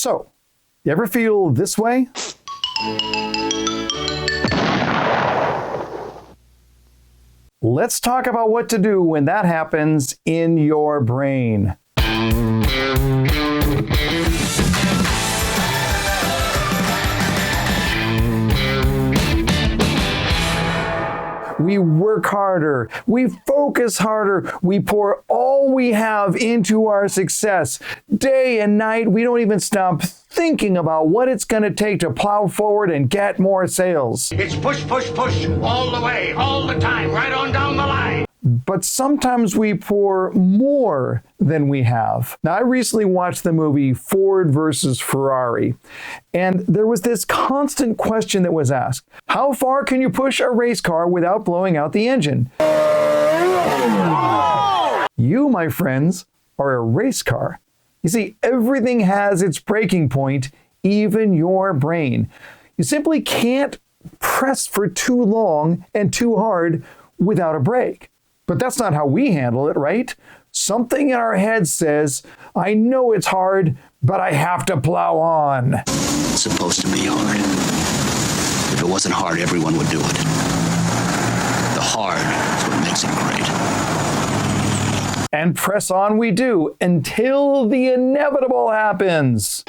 So, you ever feel this way? Let's talk about what to do when that happens in your brain. We work harder, we focus harder, we pour all we have into our success. Day and night, we don't even stop thinking about what it's going to take to plow forward and get more sales. It's push, push, push, all the way, all the time, right on down the line. But sometimes we pour more than we have. Now, I recently watched the movie Ford versus Ferrari, and there was this constant question that was asked. How far can you push a race car without blowing out the engine? You, my friends, are a race car. You see, everything has its breaking point, even your brain. You simply can't press for too long and too hard without a break. But that's not how we handle it, right? Something in our head says, I know it's hard, but I have to plow on. It's supposed to be hard. If it wasn't hard, everyone would do it. The hard is what makes it great. And press on we do until the inevitable happens.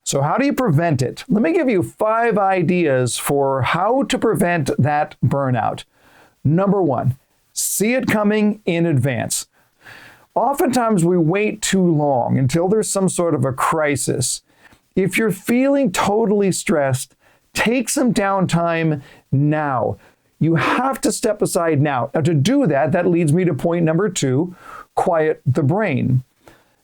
So how do you prevent it? Let me give you 5 ideas for how to prevent that burnout. Number 1, see it coming in advance. Oftentimes we wait too long until there's some sort of a crisis. If you're feeling totally stressed, take some downtime now. You have to step aside now. Now to do that, that leads me to point number 2, quiet the brain.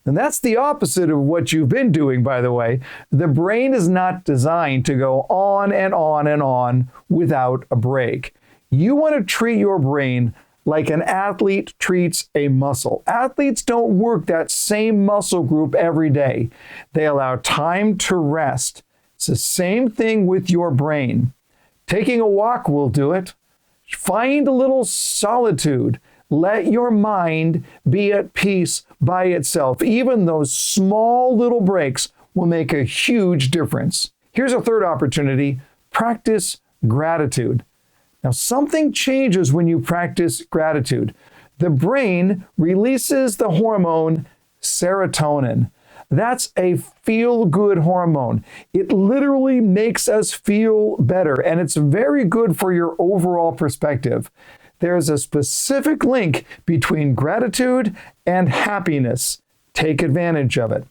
And that's the opposite of what you've been doing, by the way. The brain is not designed to go on and on and on without a break. You want to treat your brain like an athlete treats a muscle. Athletes don't work that same muscle group every day. They allow time to rest. It's the same thing with your brain. Taking a walk will do it. Find a little solitude. Let your mind be at peace by itself. Even those small little breaks will make a huge difference. Here's a third opportunity. Practice gratitude. Now, something changes when you practice gratitude. The brain releases the hormone serotonin. That's a feel-good hormone. It literally makes us feel better, and it's very good for your overall perspective. There's a specific link between gratitude and happiness. Take advantage of it.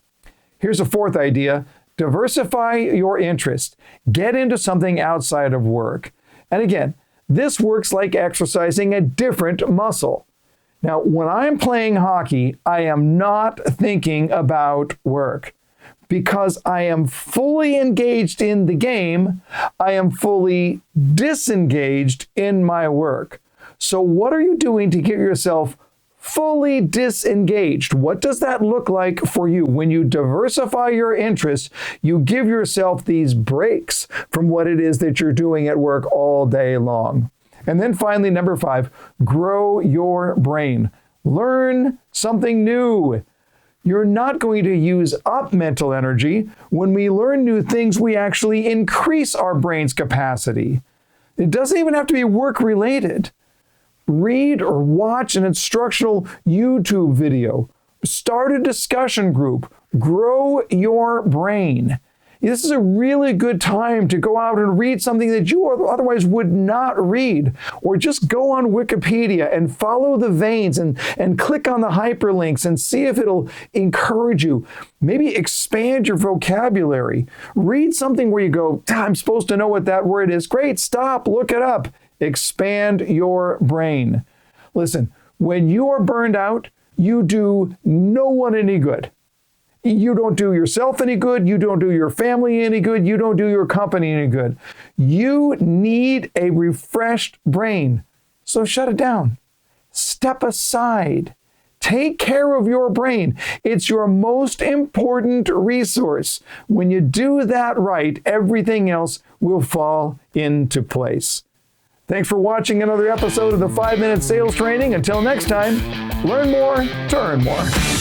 Here's a fourth idea. Diversify your interest. Get into something outside of work. And again, this works like exercising a different muscle. Now, when I'm playing hockey, I am not thinking about work. Because I am fully engaged in the game, I am fully disengaged in my work. So what are you doing to get yourself fully disengaged? What does that look like for you? When you diversify your interests, you give yourself these breaks from what it is that you're doing at work all day long. And then finally, number 5, grow your brain. Learn something new. You're not going to use up mental energy. When we learn new things, we actually increase our brain's capacity. It doesn't even have to be work-related. Read or watch an instructional YouTube video. Start a discussion group. Grow your brain. This is a really good time to go out and read something that you otherwise would not read. Or just go on Wikipedia and follow the veins and click on the hyperlinks and see if it'll encourage you. Maybe expand your vocabulary. Read something where you go, I'm supposed to know what that word is. Great, stop, look it up. Expand your brain. Listen, when you are burned out, you do no one any good. You don't do yourself any good. You don't do your family any good. You don't do your company any good. You need a refreshed brain. So shut it down. Step aside. Take care of your brain. It's your most important resource. When you do that right, everything else will fall into place. Thanks for watching another episode of the 5-Minute Sales Training. Until next time, learn more to earn more.